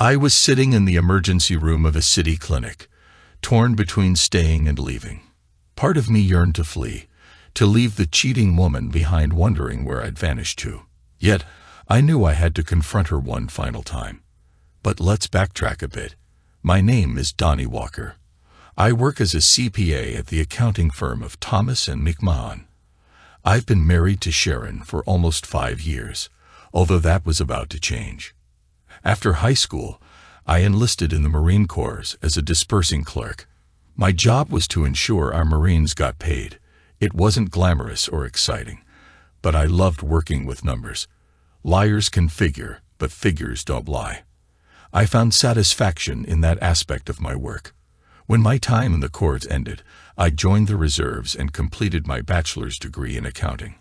I was sitting in the emergency room of a city clinic, torn between staying and leaving. Part of me yearned to flee, to leave the cheating woman behind, wondering where I'd vanished to. Yet, I knew I had to confront her one final time. But let's backtrack a bit. My name is Donnie Walker. I work as a CPA at the accounting firm of Thomas and McMahon. I've been married to Sharon for almost 5 years, although that was about to change. After high school, I enlisted in the Marine Corps as a dispersing clerk. My job was to ensure our Marines got paid. It wasn't glamorous or exciting, but I loved working with numbers. Liars can figure, but figures don't lie. I found satisfaction in that aspect of my work. When my time in the Corps ended, I joined the reserves and completed my bachelor's degree in accounting.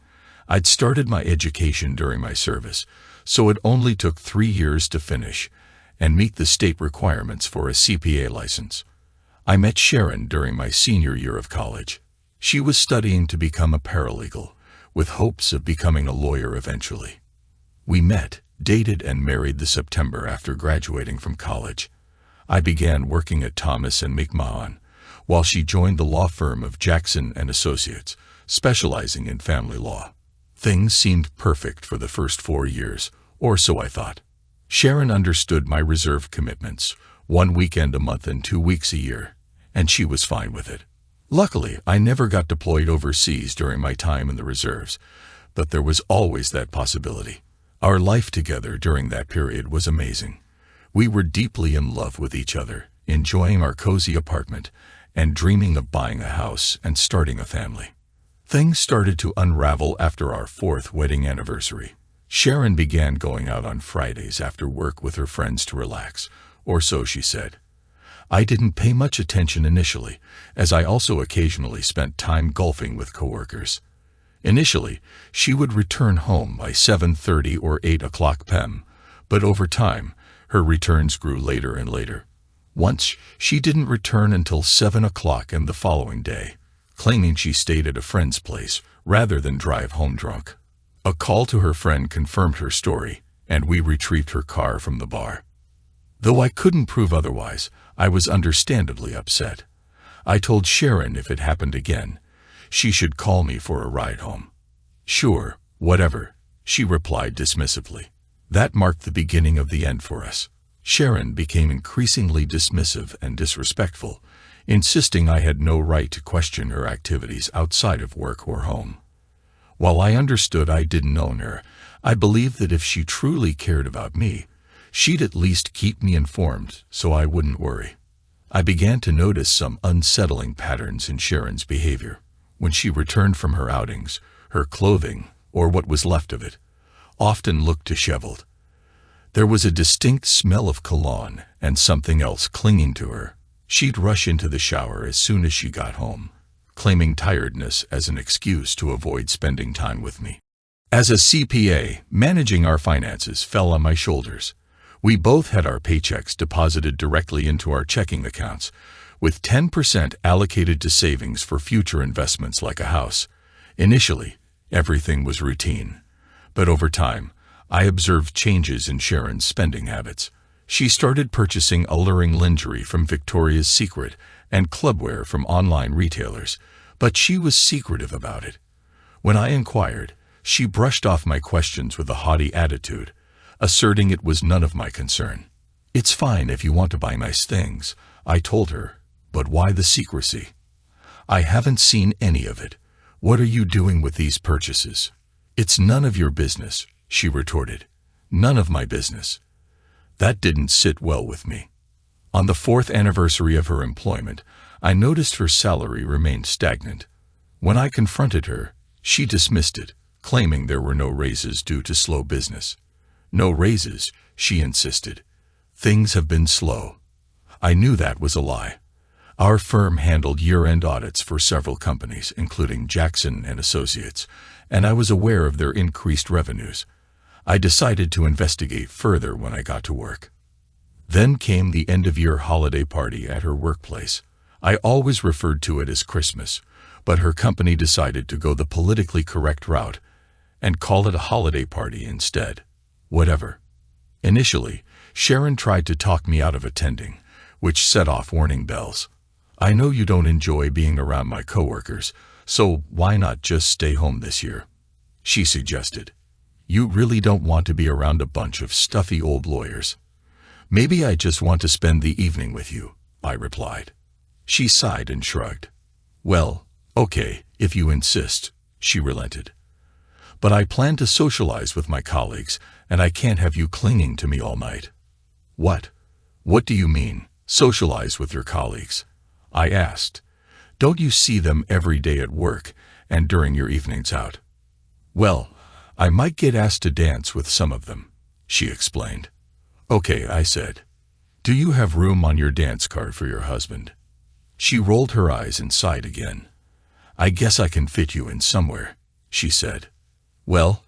I'd started my education during my service, so it only took 3 years to finish and meet the state requirements for a CPA license. I met Sharon during my senior year of college. She was studying to become a paralegal, with hopes of becoming a lawyer eventually. We met, dated, and married the September after graduating from college. I began working at Thomas and McMahon, while she joined the law firm of Jackson and Associates, specializing in family law. Things seemed perfect for the first 4 years, or so I thought. Sharon understood my reserve commitments, 1 weekend a month and 2 weeks a year, and she was fine with it. Luckily, I never got deployed overseas during my time in the reserves, but there was always that possibility. Our life together during that period was amazing. We were deeply in love with each other, enjoying our cozy apartment, and dreaming of buying a house and starting a family. Things started to unravel after our 4th wedding anniversary. Sharon began going out on Fridays after work with her friends to relax, or so she said. I didn't pay much attention initially, as I also occasionally spent time golfing with coworkers. Initially, she would return home by 7:30 or 8 o'clock p.m., but over time, her returns grew later and later. Once, she didn't return until 7 o'clock and the following day, claiming she stayed at a friend's place rather than drive home drunk. A call to her friend confirmed her story, and we retrieved her car from the bar. Though I couldn't prove otherwise, I was understandably upset. I told Sharon if it happened again, she should call me for a ride home. Sure, whatever, she replied dismissively. That marked the beginning of the end for us. Sharon became increasingly dismissive and disrespectful, insisting I had no right to question her activities outside of work or home. While I understood I didn't own her, I believed that if she truly cared about me, she'd at least keep me informed so I wouldn't worry. I began to notice some unsettling patterns in Sharon's behavior. When she returned from her outings, her clothing, or what was left of it, often looked disheveled. There was a distinct smell of cologne and something else clinging to her. She'd rush into the shower as soon as she got home, claiming tiredness as an excuse to avoid spending time with me. As a CPA, managing our finances fell on my shoulders. We both had our paychecks deposited directly into our checking accounts, with 10% allocated to savings for future investments like a house. Initially, everything was routine, but over time, I observed changes in Sharon's spending habits. She started purchasing alluring lingerie from Victoria's Secret and clubwear from online retailers, but she was secretive about it. When I inquired, she brushed off my questions with a haughty attitude, asserting it was none of my concern. It's fine if you want to buy nice things, I told her, but why the secrecy? I haven't seen any of it. What are you doing with these purchases? It's none of your business, she retorted. None of my business. That didn't sit well with me. On the 4th anniversary of her employment, I noticed her salary remained stagnant. When I confronted her, she dismissed it, claiming there were no raises due to slow business. No raises, she insisted. Things have been slow. I knew that was a lie. Our firm handled year-end audits for several companies, including Jackson and Associates, and I was aware of their increased revenues. I decided to investigate further when I got to work. Then came the end-of-year holiday party at her workplace. I always referred to it as Christmas, but her company decided to go the politically correct route and call it a holiday party instead. Whatever. Initially, Sharon tried to talk me out of attending, which set off warning bells. I know you don't enjoy being around my coworkers, so why not just stay home this year? She suggested. You really don't want to be around a bunch of stuffy old lawyers. Maybe I just want to spend the evening with you, I replied. She sighed and shrugged. Well, okay, if you insist, she relented. But I plan to socialize with my colleagues, and I can't have you clinging to me all night. What? What do you mean, socialize with your colleagues? I asked. Don't you see them every day at work and during your evenings out? Well, I might get asked to dance with some of them, she explained. Okay, I said. Do you have room on your dance card for your husband? She rolled her eyes and sighed again. I guess I can fit you in somewhere, she said. Well,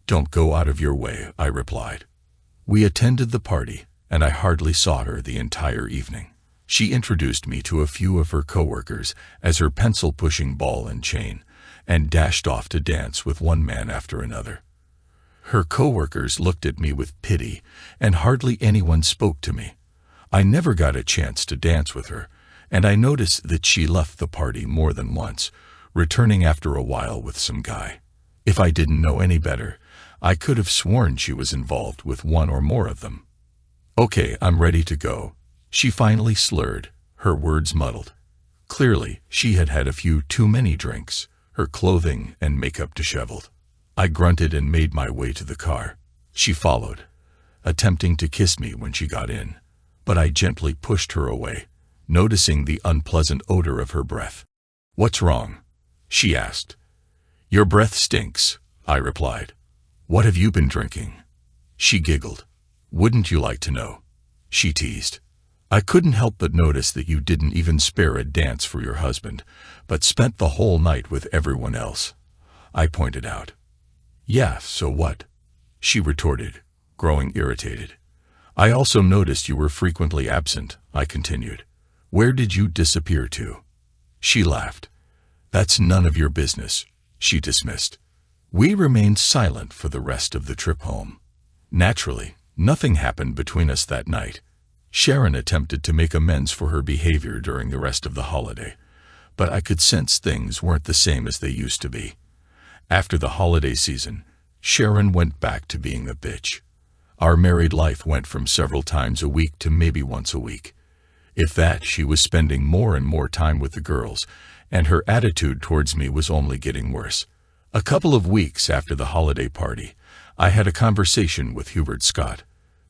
don't go out of your way, I replied. We attended the party, and I hardly saw her the entire evening. She introduced me to a few of her coworkers as her pencil-pushing ball and chain, and dashed off to dance with one man after another. Her coworkers looked at me with pity, and hardly anyone spoke to me. I never got a chance to dance with her, and I noticed that she left the party more than once, returning after a while with some guy. If I didn't know any better, I could have sworn she was involved with one or more of them. Okay, I'm ready to go, she finally slurred, her words muddled. Clearly, she had had a few too many drinks, her clothing and makeup disheveled. I grunted and made my way to the car. She followed, attempting to kiss me when she got in, but I gently pushed her away, noticing the unpleasant odor of her breath. What's wrong? She asked. Your breath stinks, I replied. What have you been drinking? She giggled. Wouldn't you like to know? She teased. I couldn't help but notice that you didn't even spare a dance for your husband, but spent the whole night with everyone else, I pointed out. Yeah, so what? She retorted, growing irritated. I also noticed you were frequently absent, I continued. Where did you disappear to? She laughed. That's none of your business, she dismissed. We remained silent for the rest of the trip home. Naturally, nothing happened between us that night. Sharon attempted to make amends for her behavior during the rest of the holiday, but I could sense things weren't the same as they used to be. After the holiday season, Sharon went back to being a bitch. Our married life went from several times a week to maybe once a week. If that, she was spending more and more time with the girls, and her attitude towards me was only getting worse. A couple of weeks after the holiday party, I had a conversation with Hubert Scott,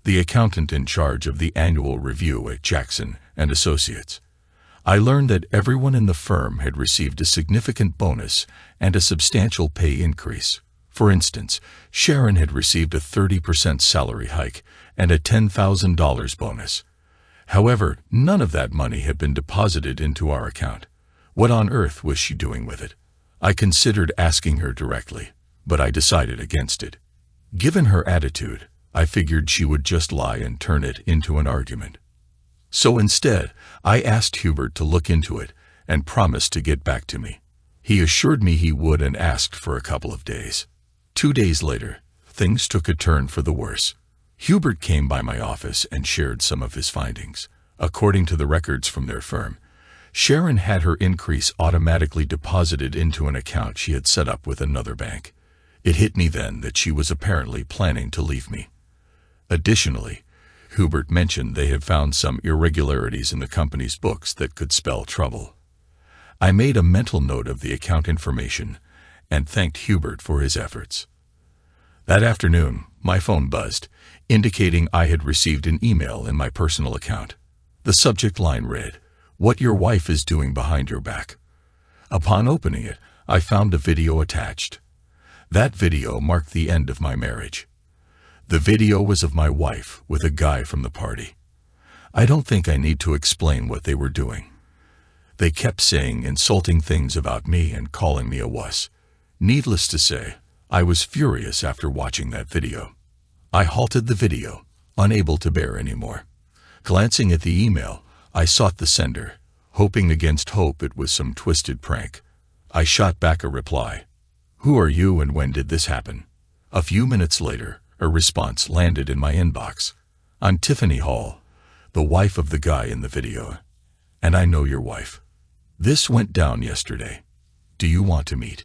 the accountant in charge of the annual review at Jackson and Associates. I learned that everyone in the firm had received a significant bonus and a substantial pay increase. For instance, Sharon had received a 30% salary hike and a $10,000 bonus. However, none of that money had been deposited into our account. What on earth was she doing with it? I considered asking her directly, but I decided against it. Given her attitude, I figured she would just lie and turn it into an argument. So instead, I asked Hubert to look into it and promised to get back to me. He assured me he would and asked for a couple of days. 2 days later, things took a turn for the worse. Hubert came by my office and shared some of his findings. According to the records from their firm, Sharon had her increase automatically deposited into an account she had set up with another bank. It hit me then that she was apparently planning to leave me. Additionally, Hubert mentioned they had found some irregularities in the company's books that could spell trouble. I made a mental note of the account information and thanked Hubert for his efforts. That afternoon, my phone buzzed, indicating I had received an email in my personal account. The subject line read, "What your wife is doing behind your back." Upon opening it, I found a video attached. That video marked the end of my marriage. The video was of my wife with a guy from the party. I don't think I need to explain what they were doing. They kept saying insulting things about me and calling me a wuss. Needless to say, I was furious after watching that video. I halted the video, unable to bear any more. Glancing at the email, I sought the sender, hoping against hope it was some twisted prank. I shot back a reply. "Who are you and when did this happen?" A few minutes later, a response landed in my inbox. I'm Tiffany Hall, the wife of the guy in the video. And I know your wife. This went down yesterday. Do you want to meet?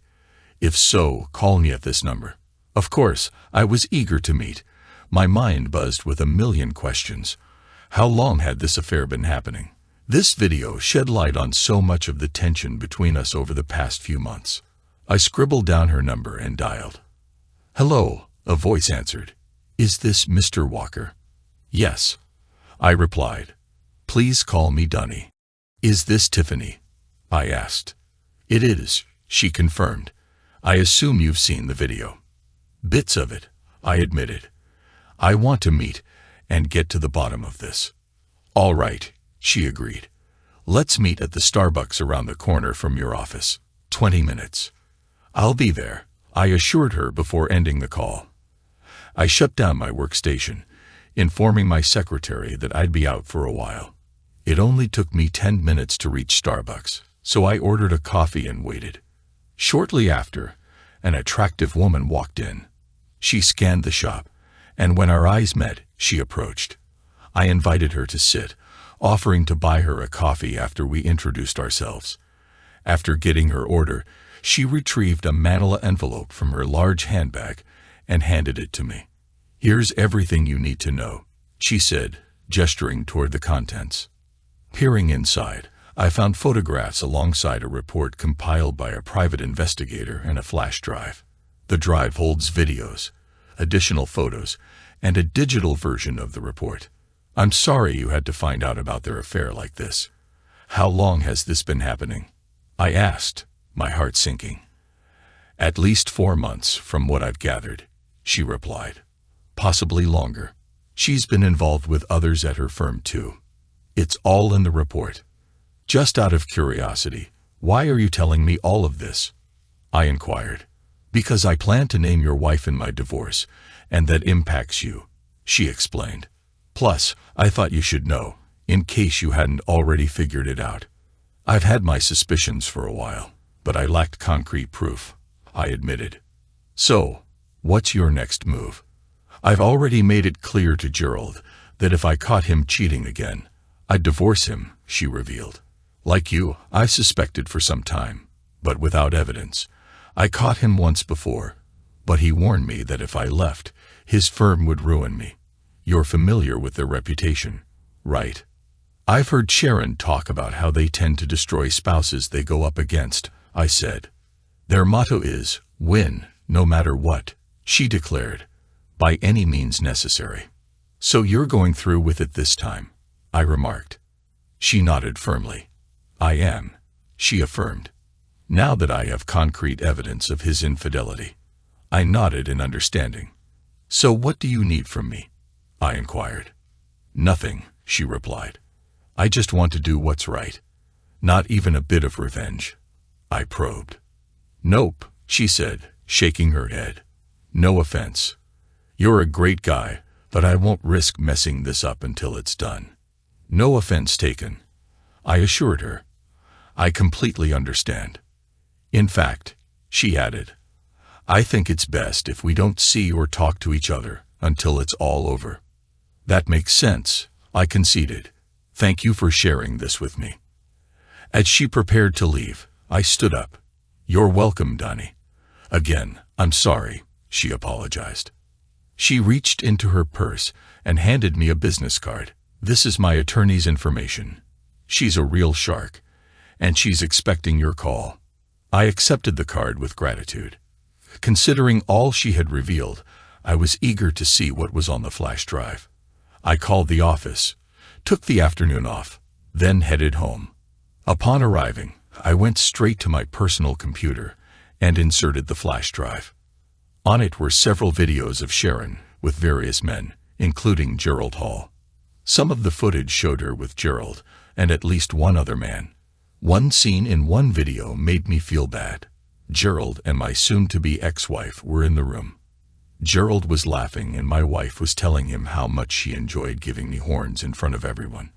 If so, call me at this number. Of course, I was eager to meet. My mind buzzed with a million questions. How long had this affair been happening? This video shed light on so much of the tension between us over the past few months. I scribbled down her number and dialed. Hello, a voice answered. Is this Mr. Walker? Yes, I replied. Please call me Dunny. Is this Tiffany? I asked. It is, she confirmed. I assume you've seen the video. Bits of it, I admitted. I want to meet and get to the bottom of this. All right, she agreed. Let's meet at the Starbucks around the corner from your office. 20 minutes. I'll be there, I assured her before ending the call. I shut down my workstation, informing my secretary that I'd be out for a while. It only took me 10 minutes to reach Starbucks, so I ordered a coffee and waited. Shortly after, an attractive woman walked in. She scanned the shop, and when our eyes met, she approached. I invited her to sit, offering to buy her a coffee after we introduced ourselves. After getting her order, she retrieved a manila envelope from her large handbag and handed it to me. Here's everything you need to know, she said, gesturing toward the contents. Peering inside, I found photographs alongside a report compiled by a private investigator and a flash drive. The drive holds videos, additional photos, and a digital version of the report. I'm sorry you had to find out about their affair like this. How long has this been happening? I asked, my heart sinking. At least 4 months, from what I've gathered, she replied. Possibly longer. She's been involved with others at her firm too. It's all in the report. Just out of curiosity, why are you telling me all of this? I inquired. Because I plan to name your wife in my divorce, and that impacts you, she explained. Plus, I thought you should know, in case you hadn't already figured it out. I've had my suspicions for a while, but I lacked concrete proof, I admitted. So, what's your next move? I've already made it clear to Gerald that if I caught him cheating again, I'd divorce him, she revealed. Like you, I've suspected for some time, but without evidence. I caught him once before, but he warned me that if I left, his firm would ruin me. You're familiar with their reputation, right? I've heard Sharon talk about how they tend to destroy spouses they go up against, I said. Their motto is, win, no matter what, she declared, by any means necessary. So you're going through with it this time, I remarked. She nodded firmly. I am, she affirmed. Now that I have concrete evidence of his infidelity, I nodded in understanding. So what do you need from me? I inquired. Nothing, she replied. I just want to do what's right. Not even a bit of revenge. I probed. Nope, she said, shaking her head. No offense. You're a great guy, but I won't risk messing this up until it's done. No offense taken, I assured her. I completely understand. In fact, she added, I think it's best if we don't see or talk to each other until it's all over. That makes sense, I conceded. Thank you for sharing this with me. As she prepared to leave, I stood up. You're welcome, Donnie. Again, I'm sorry, she apologized. She reached into her purse and handed me a business card. This is my attorney's information. She's a real shark, and she's expecting your call. I accepted the card with gratitude. Considering all she had revealed, I was eager to see what was on the flash drive. I called the office, took the afternoon off, then headed home. Upon arriving, I went straight to my personal computer and inserted the flash drive. On it were several videos of Sharon with various men, including Gerald Hall. Some of the footage showed her with Gerald and at least one other man. One scene in one video made me feel bad. Gerald and my soon-to-be ex-wife were in the room. Gerald was laughing and my wife was telling him how much she enjoyed giving me horns in front of everyone,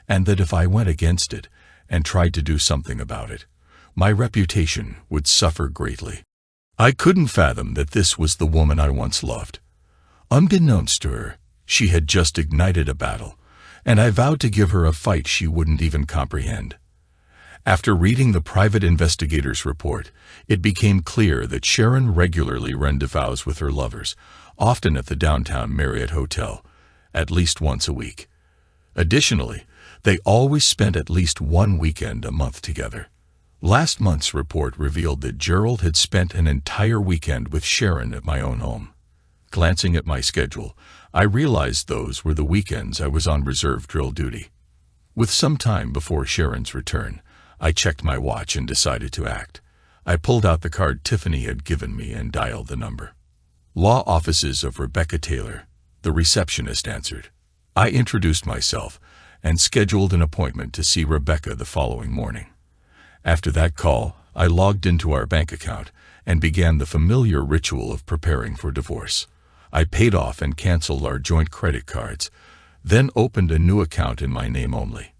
and that if I went against it and tried to do something about it, my reputation would suffer greatly. I couldn't fathom that this was the woman I once loved. Unbeknownst to her, She had just ignited a battle, and I vowed to give her a fight she wouldn't even comprehend. After reading the private investigator's report, it became clear that Sharon regularly rendezvoused with her lovers, often at the downtown Marriott Hotel, at least once a week. Additionally, they always spent at least one weekend a month together. Last month's report revealed that Gerald had spent an entire weekend with Sharon at my own home. Glancing at my schedule, I realized those were the weekends I was on reserve drill duty. With some time before Sharon's return, I checked my watch and decided to act. I pulled out the card Tiffany had given me and dialed the number. Law offices of Rebecca Taylor, the receptionist answered. I introduced myself and scheduled an appointment to see Rebecca the following morning. After that call, I logged into our bank account and began the familiar ritual of preparing for divorce. I paid off and canceled our joint credit cards, then opened a new account in my name only.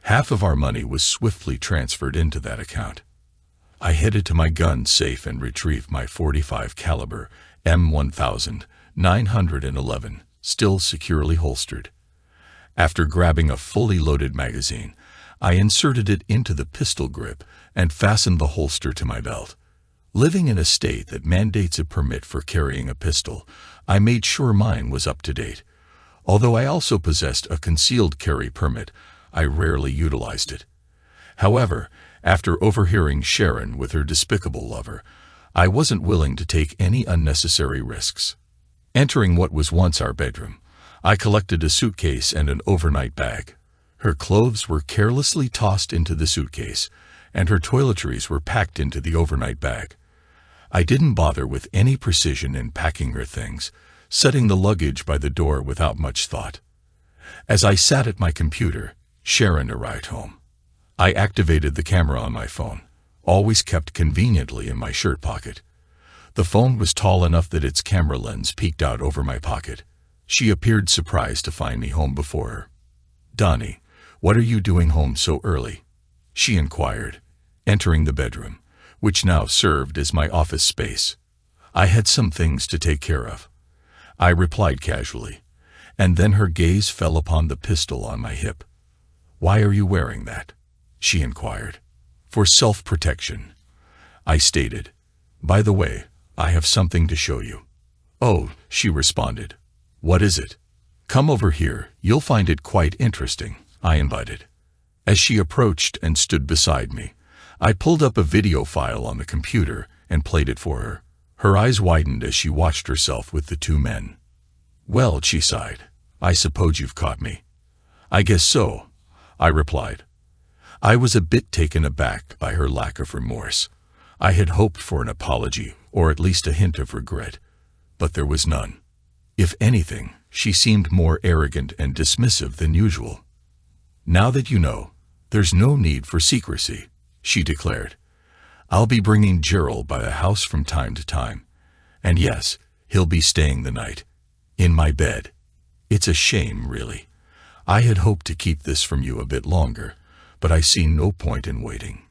Half of our money was swiftly transferred into that account. I headed to my gun safe and retrieved my .45 caliber M1911, still securely holstered. After grabbing a fully loaded magazine, I inserted it into the pistol grip and fastened the holster to my belt. Living in a state that mandates a permit for carrying a pistol, I made sure mine was up to date. Although I also possessed a concealed carry permit, I rarely utilized it. However, after overhearing Sharon with her despicable lover, I wasn't willing to take any unnecessary risks. Entering what was once our bedroom, I collected a suitcase and an overnight bag. Her clothes were carelessly tossed into the suitcase, and her toiletries were packed into the overnight bag. I didn't bother with any precision in packing her things, setting the luggage by the door without much thought. As I sat at my computer, Sharon arrived home. I activated the camera on my phone, always kept conveniently in my shirt pocket. The phone was tall enough that its camera lens peeked out over my pocket. She appeared surprised to find me home before her. "Donnie, what are you doing home so early?" she inquired, entering the bedroom, which now served as my office space. "I had some things to take care of," I replied casually, and then her gaze fell upon the pistol on my hip. "Why are you wearing that?" she inquired. "For self-protection," I stated. "By the way, I have something to show you." "Oh," she responded. "What is it?" "Come over here, you'll find it quite interesting," I invited. As she approached and stood beside me, I pulled up a video file on the computer and played it for her. Her eyes widened as she watched herself with the two men. "Well," she sighed, "I suppose you've caught me." "I guess so," I replied. I was a bit taken aback by her lack of remorse. I had hoped for an apology, or at least a hint of regret, but there was none. If anything, she seemed more arrogant and dismissive than usual. "Now that you know, there's no need for secrecy," she declared. "I'll be bringing Gerald by the house from time to time. And yes, he'll be staying the night. In my bed. It's a shame, really. I had hoped to keep this from you a bit longer, but I see no point in waiting."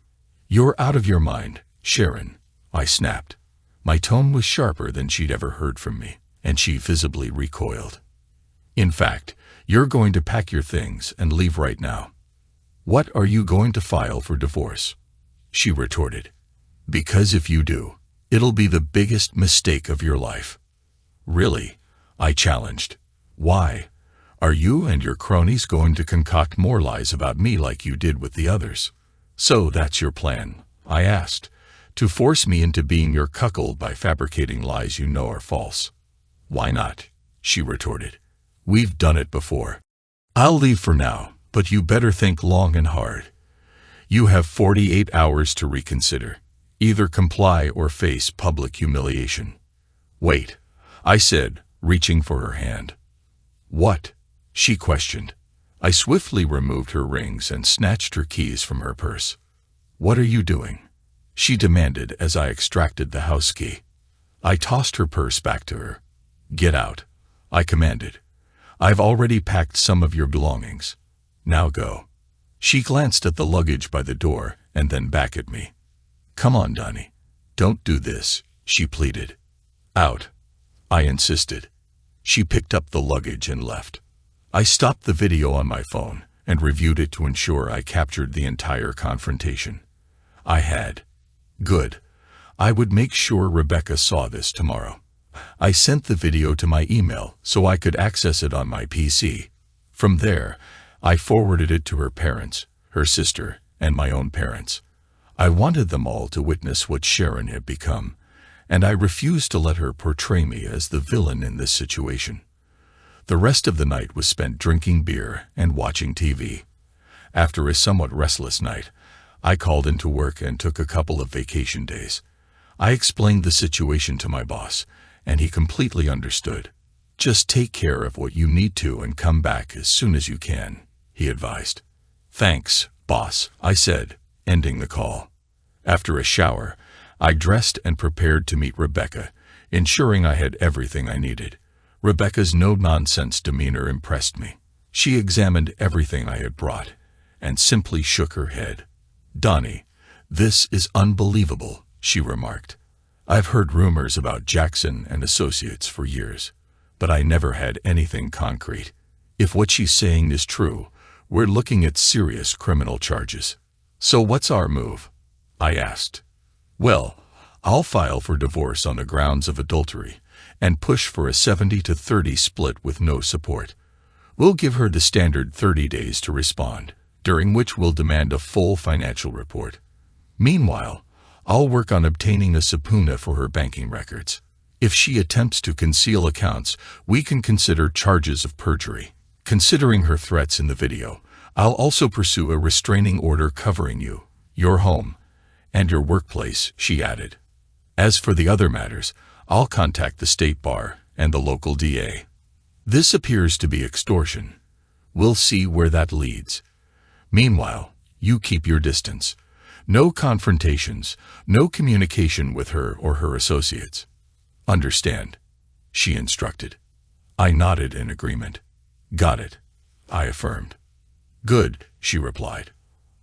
"You're out of your mind, Sharon," I snapped. My tone was sharper than she'd ever heard from me, and she visibly recoiled. "In fact, you're going to pack your things and leave right now." "What are you going to file for divorce?" she retorted. "Because if you do, it'll be the biggest mistake of your life." "Really?" I challenged. "Why? Are you and your cronies going to concoct more lies about me like you did with the others?" "So that's your plan?" I asked. "To force me into being your cuckold by fabricating lies you know are false?" "Why not?" she retorted. "We've done it before. I'll leave for now, but you better think long and hard. You have 48 hours to reconsider. Either comply or face public humiliation." "Wait," I said, reaching for her hand. "What?" she questioned. I swiftly removed her rings and snatched her keys from her purse. "What are you doing?" she demanded as I extracted the house key. I tossed her purse back to her. "Get out," I commanded. "I've already packed some of your belongings. Now go." She glanced at the luggage by the door and then back at me. "Come on, Donnie. Don't do this," she pleaded. "Out," I insisted. She picked up the luggage and left. I stopped the video on my phone and reviewed it to ensure I captured the entire confrontation. I had. Good. I would make sure Rebecca saw this tomorrow. I sent the video to my email so I could access it on my PC. From there, I forwarded it to her parents, her sister, and my own parents. I wanted them all to witness what Sharon had become, and I refused to let her portray me as the villain in this situation. The rest of the night was spent drinking beer and watching TV. After a somewhat restless night, I called into work and took a couple of vacation days. I explained the situation to my boss, and he completely understood. Just take care of what you need to and come back as soon as you can, he advised. Thanks, boss, I said, ending the call. After a shower, I dressed and prepared to meet Rebecca, ensuring I had everything I needed. Rebecca's no-nonsense demeanor impressed me. She examined everything I had brought and simply shook her head. Donnie, this is unbelievable, she remarked. I've heard rumors about Jackson and Associates for years, but I never had anything concrete. If what she's saying is true, we're looking at serious criminal charges. So what's our move? I asked. Well, I'll file for divorce on the grounds of adultery and push for a 70-30 split with no support. We'll give her the standard 30 days to respond, during which we'll demand a full financial report. Meanwhile, I'll work on obtaining a subpoena for her banking records. If she attempts to conceal accounts, we can consider charges of perjury. Considering her threats in the video, I'll also pursue a restraining order covering you, your home, and your workplace, she added. As for the other matters, I'll contact the state bar and the local DA. This appears to be extortion. We'll see where that leads. Meanwhile, you keep your distance. No confrontations, no communication with her or her associates. Understand? She instructed. I nodded in agreement. Got it, I affirmed. Good, she replied.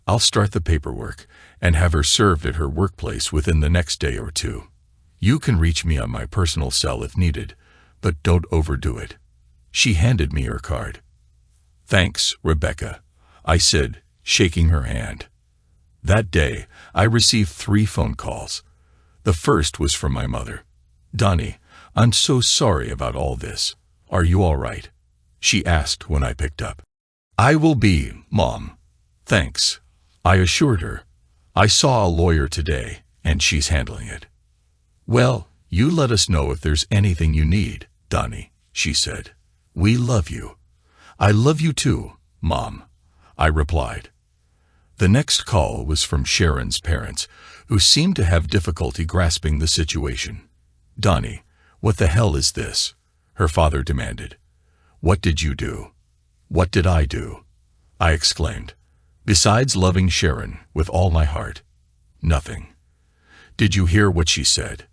I'll start the paperwork and have her served at her workplace within the next day or two. You can reach me on my personal cell if needed, but don't overdo it. She handed me her card. Thanks, Rebecca, I said, shaking her hand. That day, I received 3 phone calls. The first was from my mother. Donnie, I'm so sorry about all this. Are you all right? She asked when I picked up. I will be, Mom. Thanks, I assured her. I saw a lawyer today, and she's handling it. Well, you let us know if there's anything you need, Donnie, she said. We love you. I love you too, Mom, I replied. The next call was from Sharon's parents, who seemed to have difficulty grasping the situation. Donnie, what the hell is this? Her father demanded. What did you do? What did I do? I exclaimed. Besides loving Sharon with all my heart, nothing. Did you hear what she said?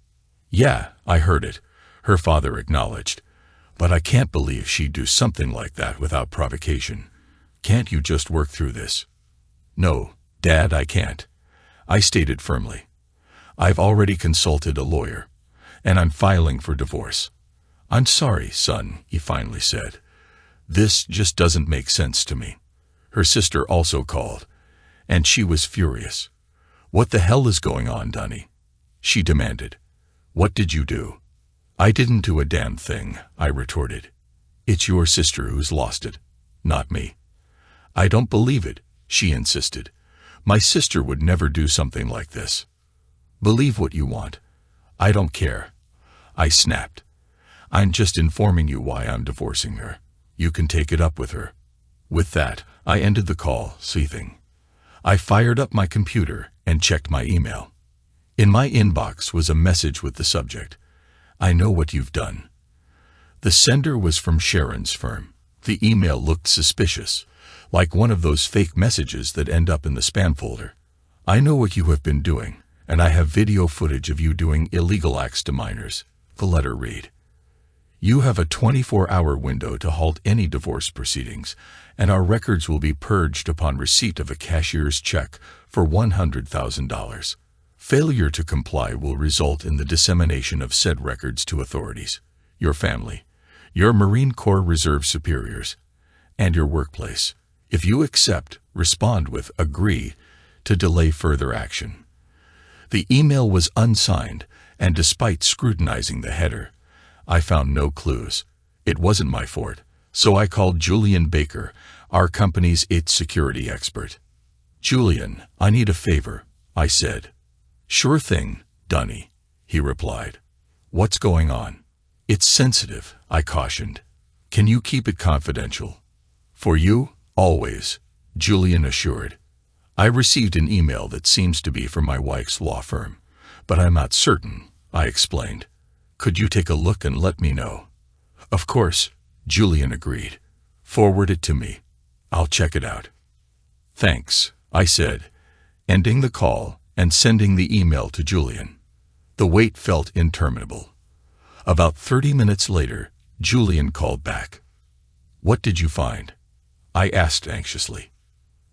Yeah, I heard it, her father acknowledged. But I can't believe she'd do something like that without provocation. Can't you just work through this? No, Dad, I can't, I stated firmly. I've already consulted a lawyer, and I'm filing for divorce. I'm sorry, son, he finally said. This just doesn't make sense to me. Her sister also called, and she was furious. What the hell is going on, Donnie? She demanded. What did you do? I didn't do a damn thing, I retorted. It's your sister who's lost it, not me. I don't believe it, she insisted. My sister would never do something like this. Believe what you want. I don't care. I snapped. I'm just informing you why I'm divorcing her. You can take it up with her. With that, I ended the call, seething. I fired up my computer and checked my email. In my inbox was a message with the subject, I know what you've done. The sender was from Sharon's firm. The email looked suspicious, like one of those fake messages that end up in the spam folder. I know what you have been doing, and I have video footage of you doing illegal acts to minors, the letter read. You have a 24-hour window to halt any divorce proceedings, and our records will be purged upon receipt of a cashier's check for $100,000. Failure to comply will result in the dissemination of said records to authorities, your family, your Marine Corps Reserve superiors, and your workplace. If you accept, respond with agree to delay further action. The email was unsigned, and despite scrutinizing the header, I found no clues. It wasn't my forte, so I called Julian Baker, our company's IT security expert. "Julian, I need a favor," I said. "Sure thing, Dunny," he replied. "What's going on?" "It's sensitive," I cautioned. "Can you keep it confidential?" "For you, always," Julian assured. "I received an email that seems to be from my wife's law firm, but I'm not certain," I explained. "Could you take a look and let me know?" "Of course," Julian agreed. "Forward it to me. I'll check it out." "Thanks," I said, ending the call and sending the email to Julian. The wait felt interminable. About 30 minutes later, Julian called back. "What did you find?" I asked anxiously.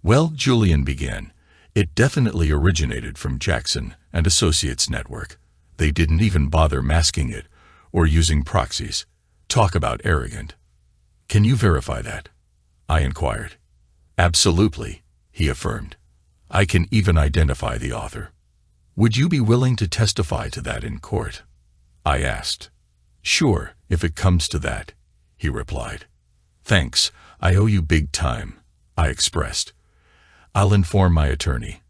"Well," Julian began, "it definitely originated from Jackson and Associates Network. They didn't even bother masking it or using proxies. Talk about arrogant." "Can you verify that?" I inquired. "Absolutely," he affirmed. "I can even identify the author." "Would you be willing to testify to that in court?" I asked. "Sure, if it comes to that," he replied. "Thanks, I owe you big time," I expressed. "I'll inform my attorney.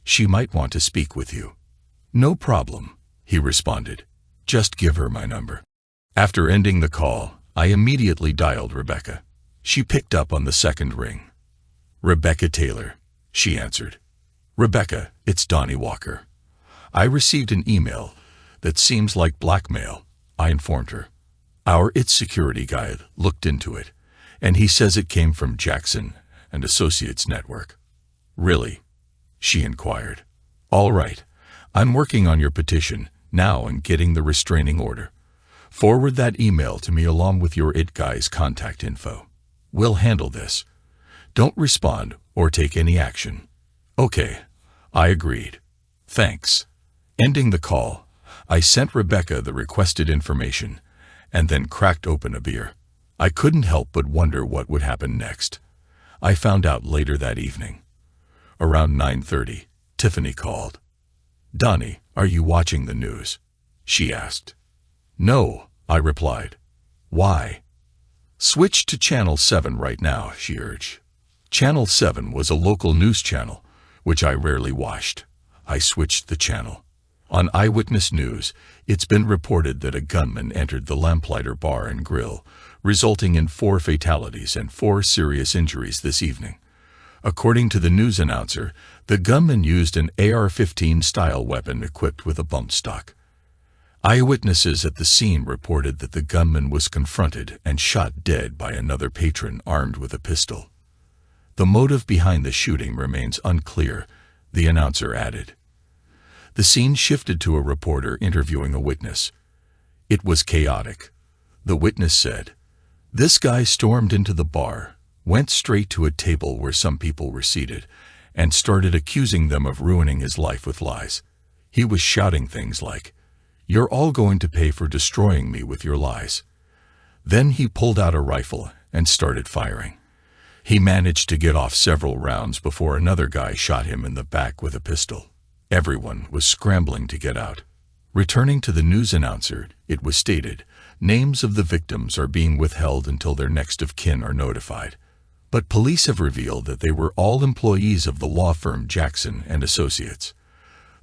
She might want to speak with you." "No problem," he responded. "Just give her my number." After ending the call, I immediately dialed Rebecca. She picked up on the second ring. "Rebecca Taylor," she answered. "Rebecca, it's Donnie Walker. I received an email that seems like blackmail," I informed her. "Our IT security guy looked into it, and he says it came from Jackson and Associates Network." "Really?" she inquired. "All right. I'm working on your petition now and getting the restraining order. Forward that email to me along with your IT guy's contact info. We'll handle this. Don't respond or take any action." "Okay," I agreed. "Thanks." Ending the call, I sent Rebecca the requested information and then cracked open a beer. I couldn't help but wonder what would happen next. I found out later that evening. Around 9:30, Tiffany called. "Donnie, are you watching the news?" she asked. "No," I replied. "Why?" "Switch to Channel 7 right now," she urged. Channel 7 was a local news channel, which I rarely watched. I switched the channel. On Eyewitness News, it's been reported that a gunman entered the Lamplighter Bar and Grill, resulting in 4 fatalities and 4 serious injuries this evening. According to the news announcer, the gunman used an AR-15 style weapon equipped with a bump stock. Eyewitnesses at the scene reported that the gunman was confronted and shot dead by another patron armed with a pistol. "The motive behind the shooting remains unclear," the announcer added. The scene shifted to a reporter interviewing a witness. "It was chaotic," the witness said. "This guy stormed into the bar, went straight to a table where some people were seated, and started accusing them of ruining his life with lies. He was shouting things like, 'You're all going to pay for destroying me with your lies.' Then he pulled out a rifle and started firing. He managed to get off several rounds before another guy shot him in the back with a pistol. Everyone was scrambling to get out." Returning to the news announcer, it was stated, "Names of the victims are being withheld until their next of kin are notified. But police have revealed that they were all employees of the law firm Jackson and Associates.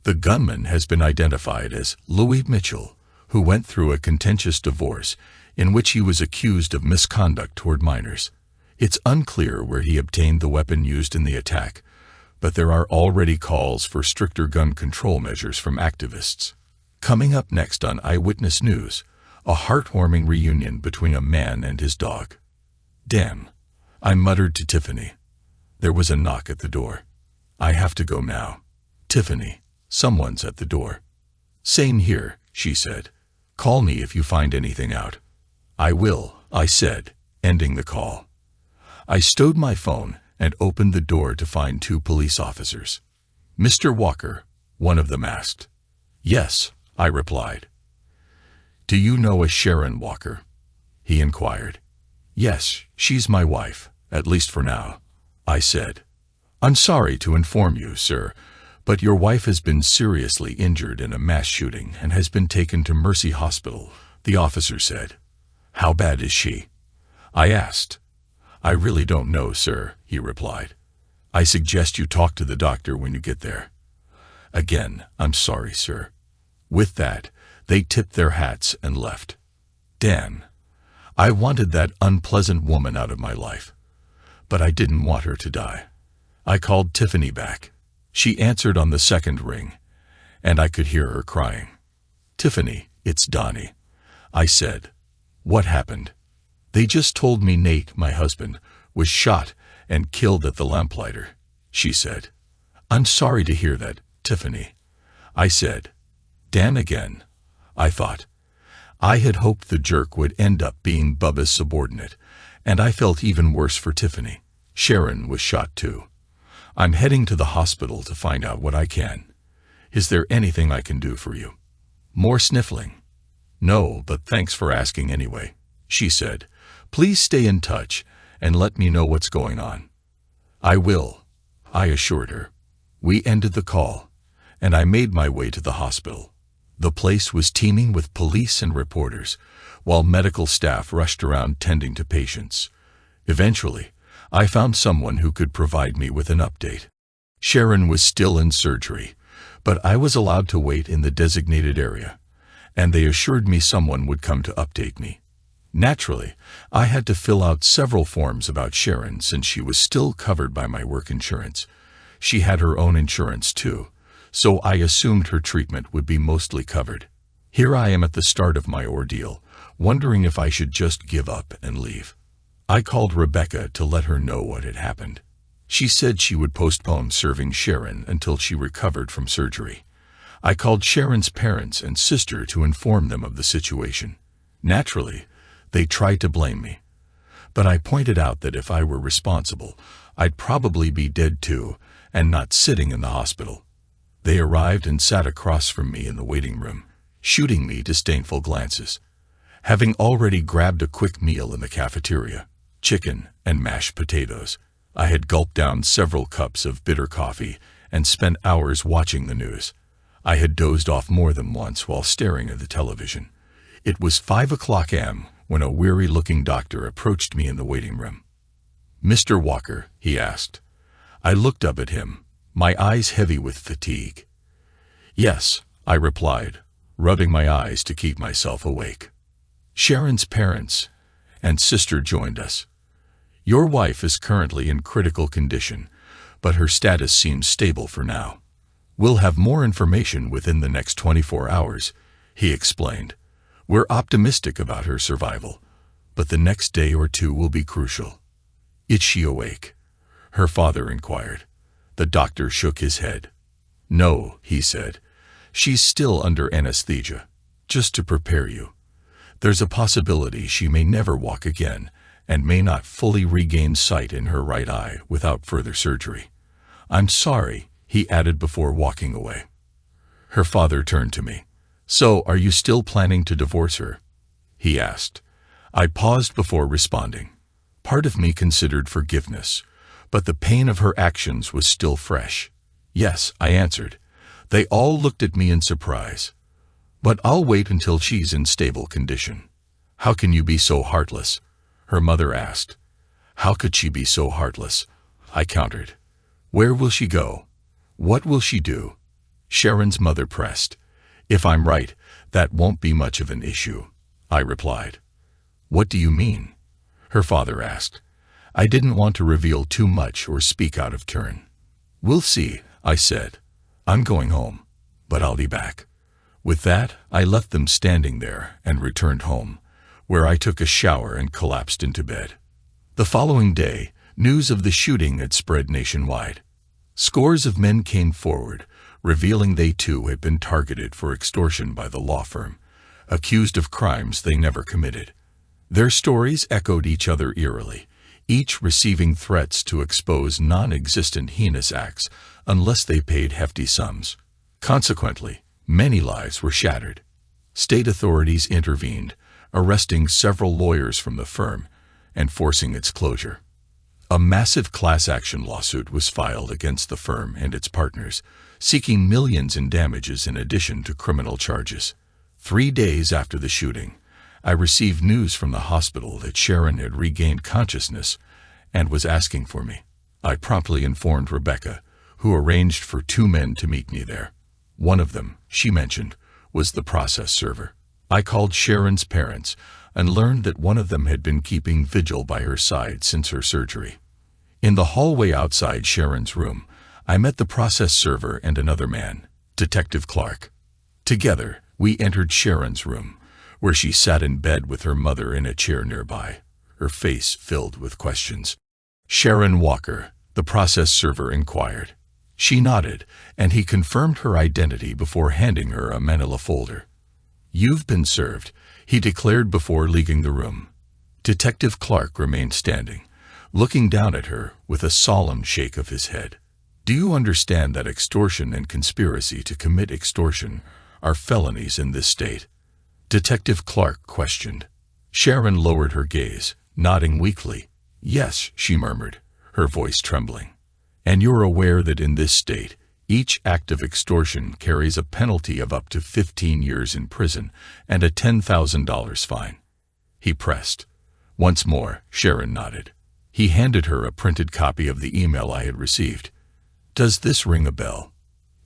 The gunman has been identified as Louis Mitchell, who went through a contentious divorce in which he was accused of misconduct toward minors. It's unclear where he obtained the weapon used in the attack, but there are already calls for stricter gun control measures from activists." Coming up next on Eyewitness News, a heartwarming reunion between a man and his dog. "Damn," I muttered to Tiffany. There was a knock at the door. "I have to go now." "Tiffany, someone's at the door." "Same here," she said. "Call me if you find anything out." "I will," I said, ending the call. I stowed my phone and opened the door to find 2 police officers. "Mr. Walker," one of them asked. "Yes," I replied. "Do you know a Sharon Walker?" he inquired. Yes, she's my wife, at least for now, I said. I'm sorry to inform you, sir, but your wife has been seriously injured in a mass shooting and has been taken to Mercy Hospital, the officer said. How bad is she? I asked. I really don't know, sir, he replied. I suggest you talk to the doctor when you get there. Again, I'm sorry, sir. With that, they tipped their hats and left. Dan. I wanted that unpleasant woman out of my life, but I didn't want her to die. I called Tiffany back. She answered on the second ring, and I could hear her crying. Tiffany, it's Donnie, I said. What happened? They just told me Nate, my husband, was shot and killed at the lamplighter, she said. I'm sorry to hear that, Tiffany, I said. Dan again, I thought. I had hoped the jerk would end up being Bubba's subordinate, and I felt even worse for Tiffany. Sharon was shot too. I'm heading to the hospital to find out what I can. Is there anything I can do for you? More sniffling. No, but thanks for asking anyway, she said. Please stay in touch and let me know what's going on. I will, I assured her. We ended the call, and I made my way to the hospital. The place was teeming with police and reporters, while medical staff rushed around tending to patients. Eventually, I found someone who could provide me with an update. Sharon was still in surgery, but I was allowed to wait in the designated area, and they assured me someone would come to update me. Naturally, I had to fill out several forms about Sharon since she was still covered by my work insurance. She had her own insurance too, so I assumed her treatment would be mostly covered. Here I am at the start of my ordeal, wondering if I should just give up and leave. I called Rebecca to let her know what had happened. She said she would postpone serving Sharon until she recovered from surgery. I called Sharon's parents and sister to inform them of the situation. Naturally, they tried to blame me, but I pointed out that if I were responsible, I'd probably be dead too and not sitting in the hospital. They arrived and sat across from me in the waiting room, shooting me disdainful glances. Having already grabbed a quick meal in the cafeteria, chicken and mashed potatoes, I had gulped down several cups of bitter coffee and spent hours watching the news. I had dozed off more than once while staring at the television. It was 5 a.m. when a weary-looking doctor approached me in the waiting room. Mr. Walker, he asked. I looked up at him, my eyes heavy with fatigue. Yes, I replied, rubbing my eyes to keep myself awake. Sharon's parents and sister joined us. Your wife is currently in critical condition, but her status seems stable for now. We'll have more information within the next 24 hours, he explained. We're optimistic about her survival, but the next day or two will be crucial. Is she awake? Her father inquired. The doctor shook his head. No, he said. She's still under anesthesia, just to prepare you. There's a possibility she may never walk again and may not fully regain sight in her right eye without further surgery. I'm sorry, he added before walking away. Her father turned to me. So, are you still planning to divorce her? He asked. I paused before responding. Part of me considered forgiveness, but the pain of her actions was still fresh. Yes, I answered. They all looked at me in surprise. But I'll wait until she's in stable condition. How can you be so heartless? Her mother asked. How could she be so heartless? I countered. Where will she go? What will she do? Sharon's mother pressed. If I'm right, that won't be much of an issue, I replied. What do you mean? Her father asked. I didn't want to reveal too much or speak out of turn. We'll see, I said. I'm going home, but I'll be back. With that, I left them standing there and returned home, where I took a shower and collapsed into bed. The following day, news of the shooting had spread nationwide. Scores of men came forward, revealing they too had been targeted for extortion by the law firm, accused of crimes they never committed. Their stories echoed each other eerily, each receiving threats to expose non-existent heinous acts unless they paid hefty sums. Consequently, many lives were shattered. State authorities intervened, arresting several lawyers from the firm and forcing its closure. A massive class action lawsuit was filed against the firm and its partners, seeking millions in damages in addition to criminal charges. 3 days after the shooting, I received news from the hospital that Sharon had regained consciousness and was asking for me. I promptly informed Rebecca, who arranged for 2 men to meet me there. One of them, she mentioned, was the process server. I called Sharon's parents and learned that one of them had been keeping vigil by her side since her surgery. In the hallway outside Sharon's room, I met the process server and another man, Detective Clark. Together, we entered Sharon's room, where she sat in bed with her mother in a chair nearby, her face filled with questions. "Sharon Walker," the process server inquired. She nodded, and he confirmed her identity before handing her a manila folder. "You've been served," he declared before leaving the room. Detective Clark remained standing, looking down at her with a solemn shake of his head. "Do you understand that extortion and conspiracy to commit extortion are felonies in this state?" Detective Clark questioned. Sharon lowered her gaze, nodding weakly. "Yes," she murmured, her voice trembling. "And you're aware that in this state, each act of extortion carries a penalty of up to 15 years in prison and a $10,000 fine." He pressed. Once more, Sharon nodded. He handed her a printed copy of the email I had received. "Does this ring a bell?"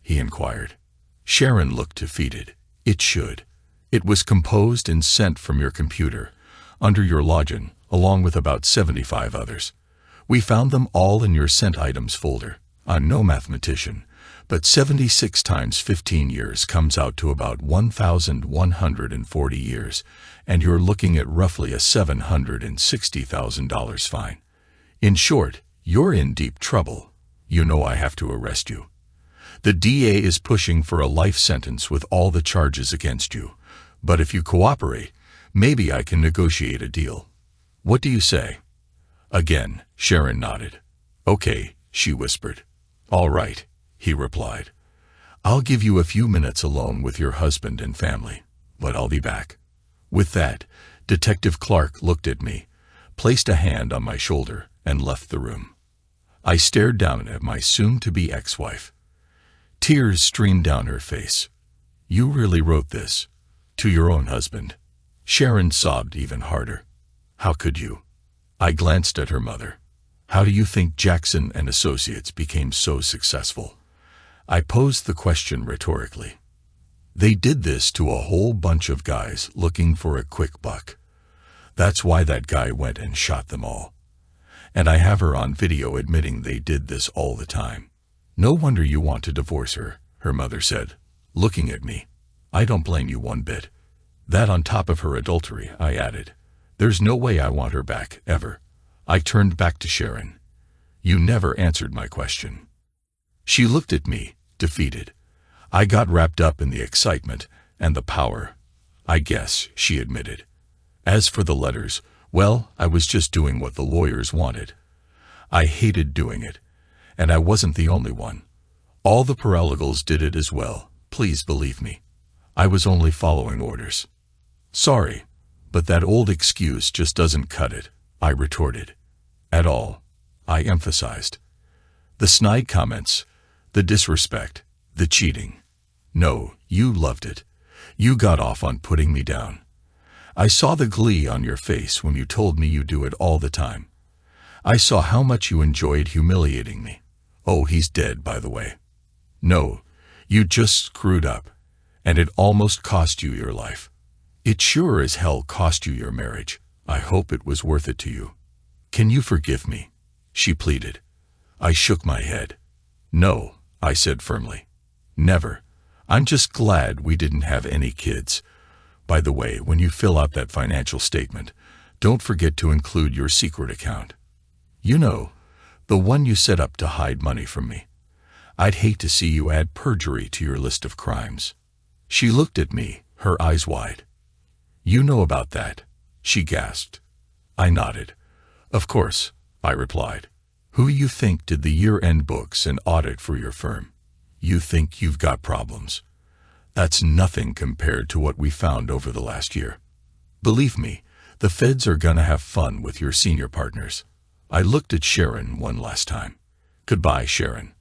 he inquired. Sharon looked defeated. "It should. It was composed and sent from your computer, under your login, along with about 75 others. We found them all in your sent items folder. I'm no mathematician, but 76 times 15 years comes out to about 1,140 years, and you're looking at roughly a $760,000 fine. In short, you're in deep trouble. You know I have to arrest you. The DA is pushing for a life sentence with all the charges against you, but if you cooperate, maybe I can negotiate a deal. What do you say?" Again, Sharon nodded. "Okay," she whispered. "All right," he replied. "I'll give you a few minutes alone with your husband and family, but I'll be back." With that, Detective Clark looked at me, placed a hand on my shoulder, and left the room. I stared down at my soon-to-be ex-wife. Tears streamed down her face. "You really wrote this? To your own husband?" Sharon sobbed even harder. "How could you?" I glanced at her mother. "How do you think Jackson and Associates became so successful?" I posed the question rhetorically. "They did this to a whole bunch of guys looking for a quick buck. That's why that guy went and shot them all. And I have her on video admitting they did this all the time." "No wonder you want to divorce her," her mother said, looking at me. "I don't blame you one bit. That on top of her adultery," I added. "There's no way I want her back, ever." I turned back to Sharon. "You never answered my question." She looked at me, defeated. I got wrapped up in the excitement and the power, I guess, she admitted. As for the letters, well, I was just doing what the lawyers wanted. I hated doing it, and I wasn't the only one. All the paralegals did it as well, please believe me. I was only following orders. "Sorry, but that old excuse just doesn't cut it," I retorted. "At all," I emphasized. "The snide comments, the disrespect, the cheating. No, you loved it. You got off on putting me down. I saw the glee on your face when you told me you do it all the time. I saw how much you enjoyed humiliating me. Oh, he's dead, by the way. No, you just screwed up, and it almost cost you your life. It sure as hell cost you your marriage. I hope it was worth it to you. Can you forgive me?" she pleaded. I shook my head. "No," I said firmly. "Never. I'm just glad we didn't have any kids. By the way, when you fill out that financial statement, don't forget to include your secret account. You know, the one you set up to hide money from me. I'd hate to see you add perjury to your list of crimes." She looked at me, her eyes wide. "You know about that?" she gasped. I nodded. "Of course," I replied. "Who you think did the year-end books and audit for your firm? You think you've got problems. That's nothing compared to what we found over the last year." Believe me, the feds are gonna have fun with your senior partners. I looked at Sharon one last time. Goodbye, Sharon,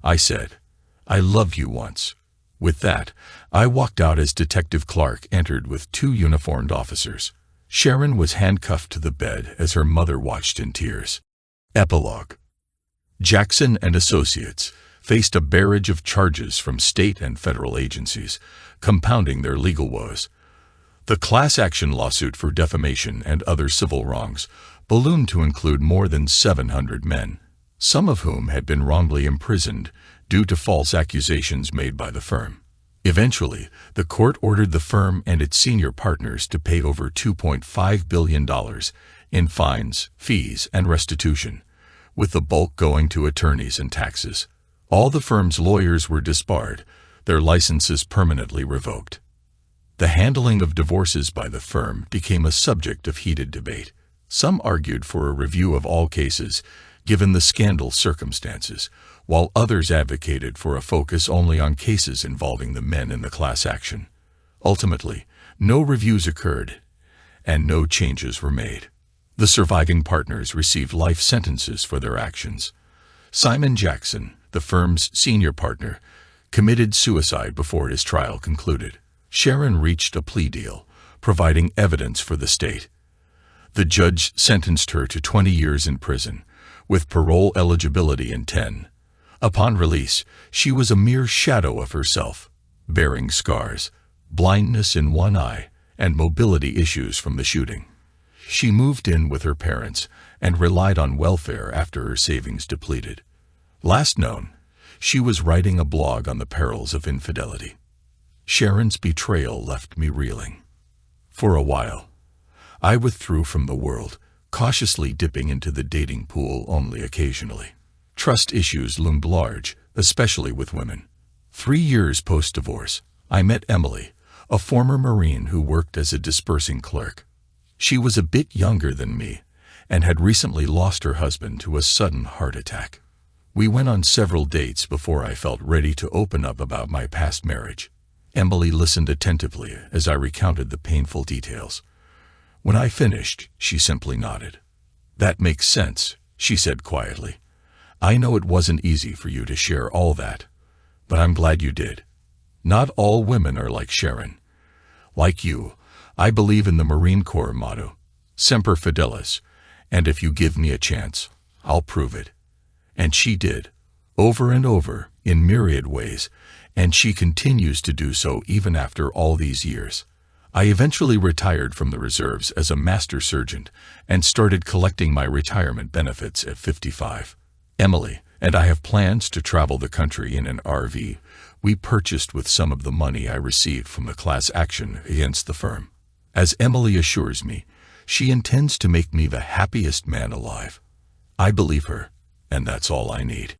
I said. I loved you once. With that, I walked out as Detective Clark entered with two uniformed officers. Sharon was handcuffed to the bed as her mother watched in tears. Epilogue. Jackson and Associates faced a barrage of charges from state and federal agencies, compounding their legal woes. The class action lawsuit for defamation and other civil wrongs ballooned to include more than 700 men, some of whom had been wrongly imprisoned due to false accusations made by the firm. Eventually, the court ordered the firm and its senior partners to pay over $2.5 billion in fines, fees, and restitution, with the bulk going to attorneys and taxes. All the firm's lawyers were disbarred, their licenses permanently revoked. The handling of divorces by the firm became a subject of heated debate. Some argued for a review of all cases, given the scandal circumstances, while others advocated for a focus only on cases involving the men in the class action. Ultimately, no reviews occurred, and no changes were made. The surviving partners received life sentences for their actions. Simon Jackson, the firm's senior partner, committed suicide before his trial concluded. Sharon reached a plea deal, providing evidence for the state. The judge sentenced her to 20 years in prison, with parole eligibility in 10. Upon release, she was a mere shadow of herself, bearing scars, blindness in one eye, and mobility issues from the shooting. She moved in with her parents and relied on welfare after her savings depleted. Last known, she was writing a blog on the perils of infidelity. Sharon's betrayal left me reeling. For a while, I withdrew from the world, cautiously dipping into the dating pool only occasionally. Trust issues loomed large, especially with women. 3 years post-divorce, I met Emily, a former Marine who worked as a dispersing clerk. She was a bit younger than me and had recently lost her husband to a sudden heart attack. We went on several dates before I felt ready to open up about my past marriage. Emily listened attentively as I recounted the painful details. When I finished, she simply nodded. "That makes sense," she said quietly. "I know it wasn't easy for you to share all that, but I'm glad you did. Not all women are like Sharon. Like you, I believe in the Marine Corps motto, Semper Fidelis, and if you give me a chance, I'll prove it." And she did, over and over, in myriad ways, and she continues to do so even after all these years. I eventually retired from the reserves as a master sergeant and started collecting my retirement benefits at 55. Emily and I have plans to travel the country in an RV we purchased with some of the money I received from the class action against the firm. As Emily assures me, she intends to make me the happiest man alive. I believe her, and that's all I need.